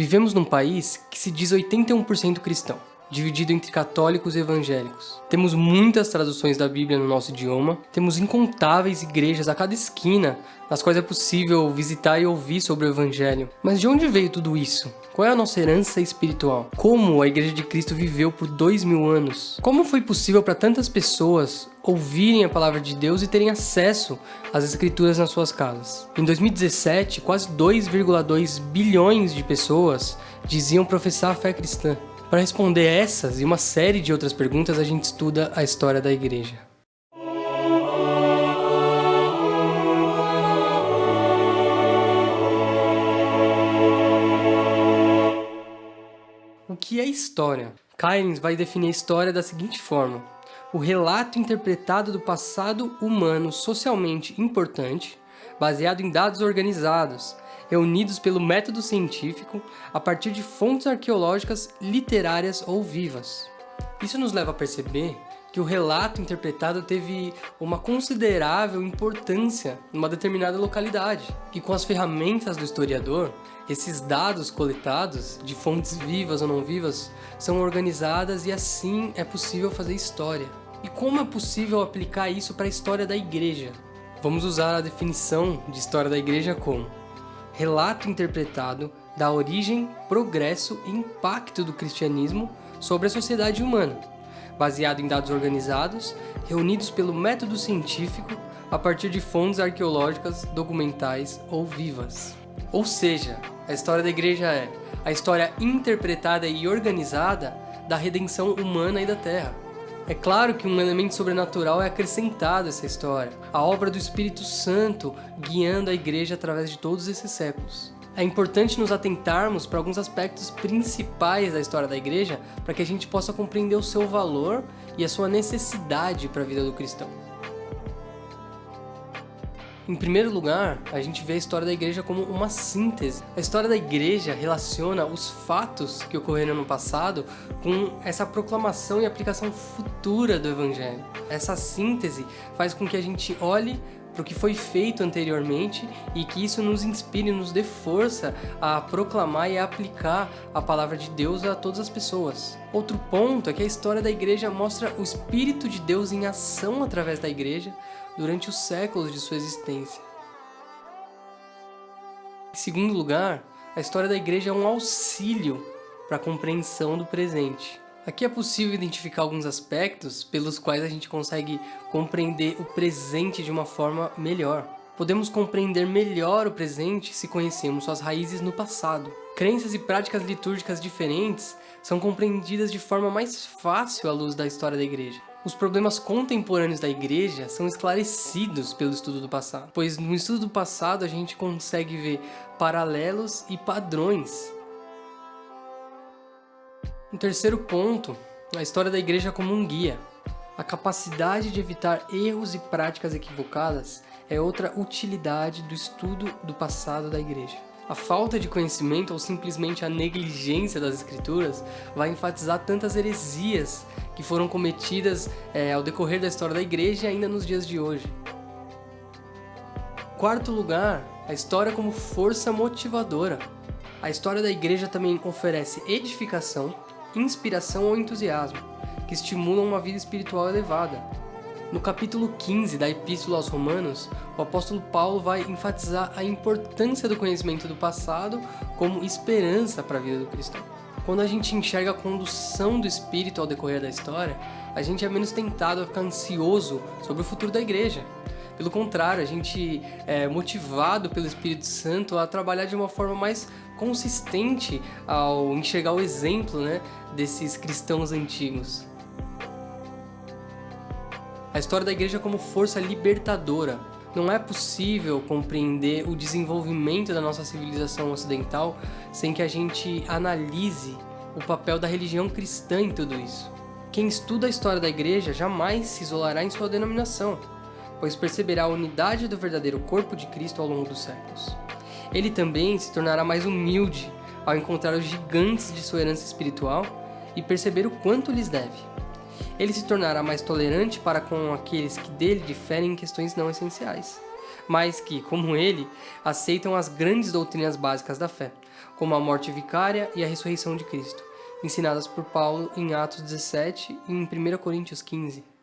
Vivemos num país que se diz 81% cristão, dividido entre católicos e evangélicos. Temos muitas traduções da Bíblia no nosso idioma, temos incontáveis igrejas a cada esquina, nas quais é possível visitar e ouvir sobre o Evangelho. Mas de onde veio tudo isso? Qual é a nossa herança espiritual? Como a Igreja de Cristo viveu por 2000 anos? Como foi possível para tantas pessoas ouvirem a palavra de Deus e terem acesso às Escrituras nas suas casas? Em 2017, quase 2,2 bilhões de pessoas diziam professar a fé cristã. Para responder essas e uma série de outras perguntas, a gente estuda a história da Igreja. O que é história? Kynes vai definir a história da seguinte forma: o relato interpretado do passado humano socialmente importante, baseado em dados organizados, reunidos pelo método científico a partir de fontes arqueológicas, literárias ou vivas. Isso nos leva a perceber que o relato interpretado teve uma considerável importância numa determinada localidade. E com as ferramentas do historiador, esses dados coletados, de fontes vivas ou não vivas, são organizadas e assim é possível fazer história. E como é possível aplicar isso para a história da Igreja? Vamos usar a definição de história da Igreja como relato interpretado da origem, progresso e impacto do cristianismo sobre a sociedade humana, baseado em dados organizados, reunidos pelo método científico a partir de fontes arqueológicas, documentais ou vivas. Ou seja, a história da Igreja é a história interpretada e organizada da redenção humana e da Terra. É claro que um elemento sobrenatural é acrescentado a essa história, a obra do Espírito Santo guiando a Igreja através de todos esses séculos. É importante nos atentarmos para alguns aspectos principais da história da Igreja para que a gente possa compreender o seu valor e a sua necessidade para a vida do cristão. Em primeiro lugar, a gente vê a história da Igreja como uma síntese. A história da Igreja relaciona os fatos que ocorreram no passado com essa proclamação e aplicação futura do Evangelho. Essa síntese faz com que a gente olhe para o que foi feito anteriormente e que isso nos inspire, nos dê força a proclamar e a aplicar a palavra de Deus a todas as pessoas. Outro ponto é que a história da Igreja mostra o Espírito de Deus em ação através da Igreja durante os séculos de sua existência. Em segundo lugar, a história da Igreja é um auxílio para a compreensão do presente. Aqui é possível identificar alguns aspectos pelos quais a gente consegue compreender o presente de uma forma melhor. Podemos compreender melhor o presente se conhecemos suas raízes no passado. Crenças e práticas litúrgicas diferentes são compreendidas de forma mais fácil à luz da história da Igreja. Os problemas contemporâneos da Igreja são esclarecidos pelo estudo do passado, pois no estudo do passado a gente consegue ver paralelos e padrões. Um terceiro ponto, a história da Igreja como um guia. A capacidade de evitar erros e práticas equivocadas é outra utilidade do estudo do passado da Igreja. A falta de conhecimento ou simplesmente a negligência das Escrituras vai enfatizar tantas heresias que foram cometidas ao decorrer da história da Igreja e ainda nos dias de hoje. Em quarto lugar, a história como força motivadora. A história da Igreja também oferece edificação, inspiração ou entusiasmo, que estimulam uma vida espiritual elevada. No capítulo 15 da Epístola aos Romanos, o apóstolo Paulo vai enfatizar a importância do conhecimento do passado como esperança para a vida do cristão. Quando a gente enxerga a condução do Espírito ao decorrer da história, a gente é menos tentado a ficar ansioso sobre o futuro da Igreja. Pelo contrário, a gente é motivado pelo Espírito Santo a trabalhar de uma forma mais consistente ao enxergar o exemplo, desses cristãos antigos. A história da Igreja como força libertadora. Não é possível compreender o desenvolvimento da nossa civilização ocidental sem que a gente analise o papel da religião cristã em tudo isso. Quem estuda a história da Igreja jamais se isolará em sua denominação, pois perceberá a unidade do verdadeiro corpo de Cristo ao longo dos séculos. Ele também se tornará mais humilde ao encontrar os gigantes de sua herança espiritual e perceber o quanto lhes deve. Ele se tornará mais tolerante para com aqueles que dele diferem em questões não essenciais. mas que, como ele, aceitam as grandes doutrinas básicas da fé, como a morte vicária e a ressurreição de Cristo, ensinadas por Paulo em Atos 17 e em 1 Coríntios 15.